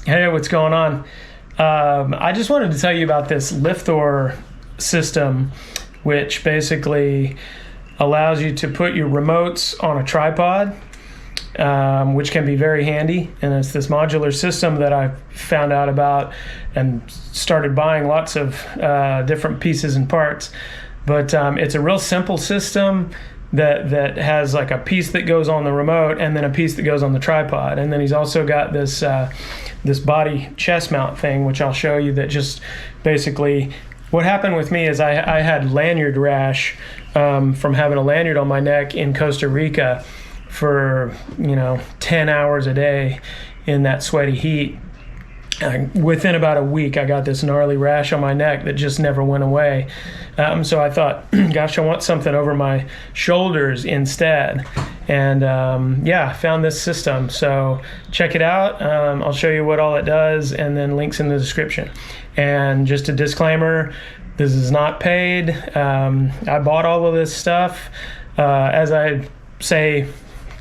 Hey, what's going on? I just wanted to tell you about this LifThor system, which basically allows you to put your remotes on a tripod, which can be very handy. And it's this modular system that I found out about and started buying lots of different pieces and parts. But it's a real simple system that has like a piece that goes on the remote and then a piece that goes on the tripod. And then he's also got this this body chest mount thing, which I'll show you, that just basically, what happened with me is I had lanyard rash from having a lanyard on my neck in Costa Rica for 10 hours a day in that sweaty heat. Within about a week, I got this gnarly rash on my neck that just never went away. So I thought, gosh, I want something over my shoulders instead. And yeah, found this system. So check it out. I'll show you what all it does, and then links in the description. And just a disclaimer, this is not paid. I bought all of this stuff, as I say,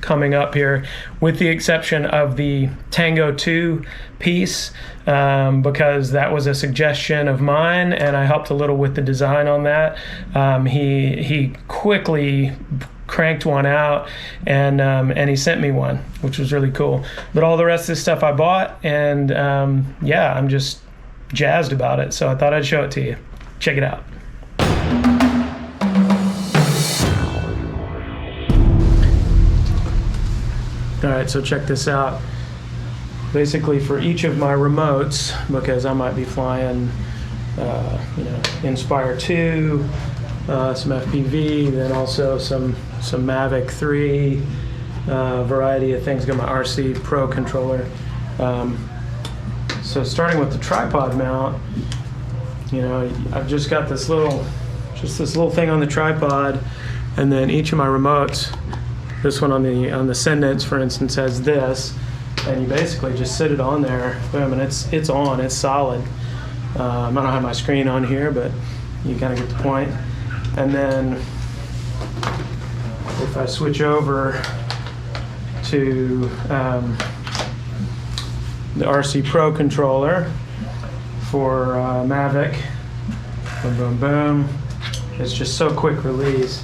coming up here, with the exception of the Tango 2 piece, because that was a suggestion of mine and I helped a little with the design on that. He quickly cranked one out and he sent me one, which was really cool. But all the rest of this stuff I bought, and yeah, I'm just jazzed about it, so I thought I'd show it to you. Check it out. All right, so check this out. Basically, for each of my remotes, because I might be flying, Inspire 2, some FPV, then also some Mavic 3, variety of things. Got my RC Pro controller. So starting with the tripod mount, I've just got this little thing on the tripod, and then each of my remotes. This one on the Cendence, for instance, has this, and you basically just sit it on there, boom, and it's on, it's solid. I don't have my screen on here, but you kind of get the point. And then if I switch over to the RC Pro controller for Mavic, boom, boom, boom, it's just so quick release.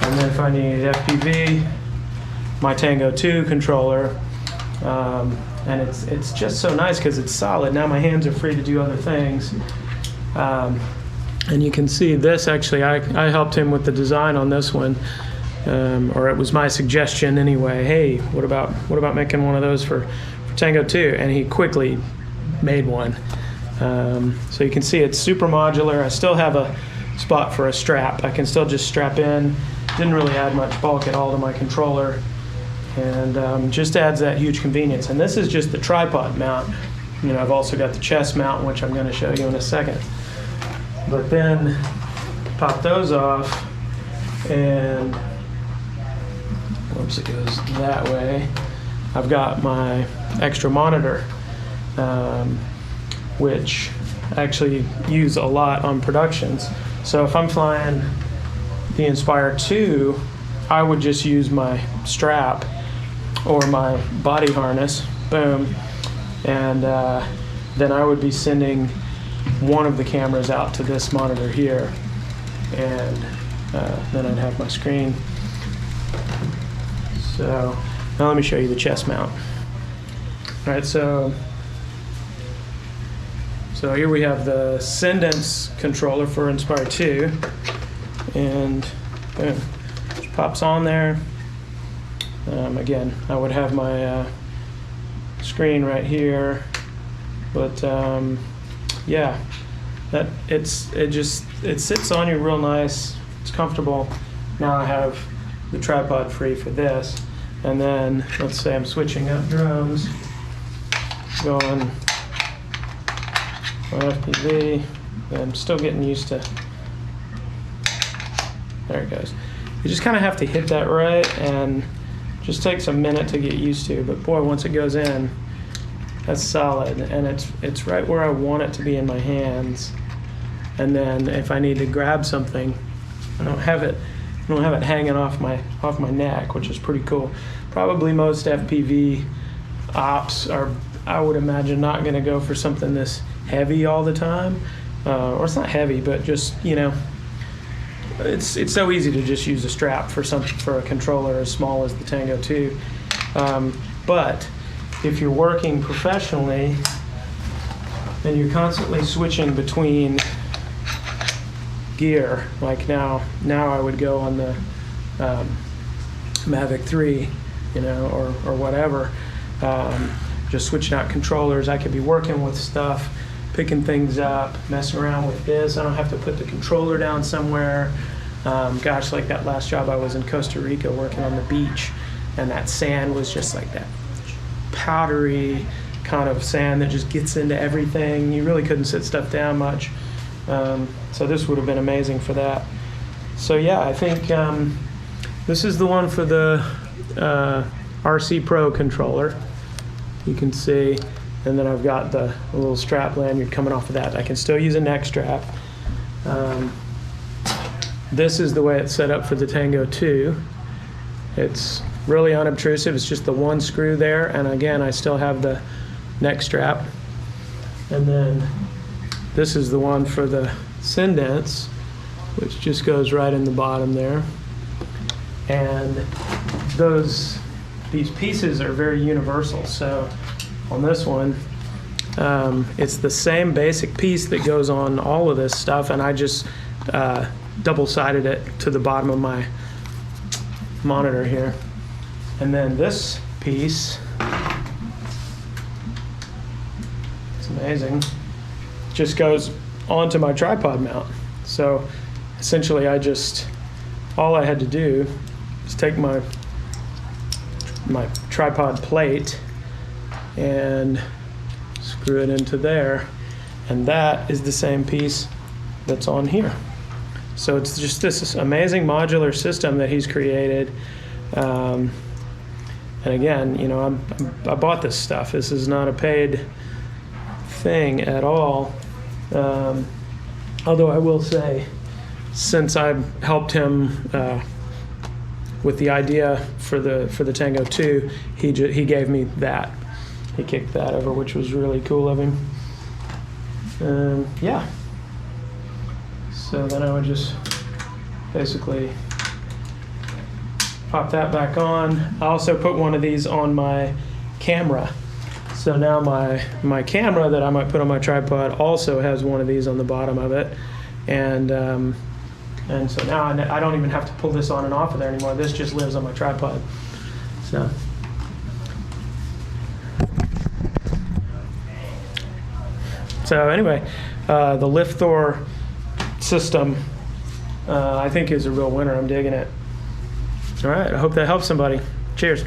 And then if I need FPV, my Tango 2 controller, and it's just so nice because it's solid. Now my hands are free to do other things, and you can see this. Actually, I helped him with the design on this one, or it was my suggestion anyway. Hey, what about making one of those for Tango 2? And he quickly made one. So you can see it's super modular. I still have a spot for a strap. I can still just strap in. Didn't really add much bulk at all to my controller, and just adds that huge convenience. And this is just the tripod mount. I've also got the chest mount, which I'm going to show you in a second. But then pop those off, and whoops, it goes that way. I've got my extra monitor, which I actually use a lot on productions. So if I'm flying the Inspire 2, I would just use my strap or my body harness, boom, and then I would be sending one of the cameras out to this monitor here, and then I'd have my screen. So now let me show you the chest mount. All right, so here we have the Cendence controller for Inspire 2, and boom, just pops on there. Again, I would have my screen right here, but yeah, it sits on you real nice. It's comfortable. Now I have the tripod free for this, and then let's say I'm switching up drones, going FPV. I'm still getting used to. There it goes. You just kind of have to hit that right, and just takes a minute to get used to, but boy, once it goes in, that's solid, and it's right where I want it to be in my hands. And then if I need to grab something, I don't have it hanging off my neck, which is pretty cool. Probably most FPV ops are I would imagine not going to go for something this heavy all the time, or it's not heavy, but just, you know, it's so easy to just use a strap for a controller as small as the Tango 2. But if you're working professionally and you're constantly switching between gear, like now I would go on the Mavic 3, you know, or whatever, just switching out controllers. I could be working with stuff, picking things up, messing around with this. I don't have to put the controller down somewhere. Gosh, like that last job I was in Costa Rica working on the beach, and that sand was just like that powdery kind of sand that just gets into everything. You really couldn't sit stuff down much. So this would have been amazing for that. So yeah, I think this is the one for the RC Pro controller. You can see, and then I've got the little strap lanyard coming off of that. I can still use a neck strap. This is the way it's set up for the Tango 2. It's really unobtrusive. It's just the one screw there, and again, I still have the neck strap. And then this is the one for the Cendence, which just goes right in the bottom there. And these pieces are very universal. So on this one, it's the same basic piece that goes on all of this stuff, and I just double-sided it to the bottom of my monitor here. And then this piece, it's amazing, just goes onto my tripod mount. So essentially all I had to do is take my tripod plate and screw it into there, and that is the same piece that's on here. So it's just this amazing modular system that he's created. And again, you know, I bought this stuff. This is not a paid thing at all. Although I will say, since I've helped him with the idea for the Tango 2, he gave me that. He kicked that over, which was really cool of him. Yeah. So then I would just basically pop that back on. I also put one of these on my camera. So now my camera that I might put on my tripod also has one of these on the bottom of it. And so now I don't even have to pull this on and off of there anymore. This just lives on my tripod. So anyway, the LifThor system, I think is a real winner. I'm digging it. All right, I hope that helps somebody. Cheers.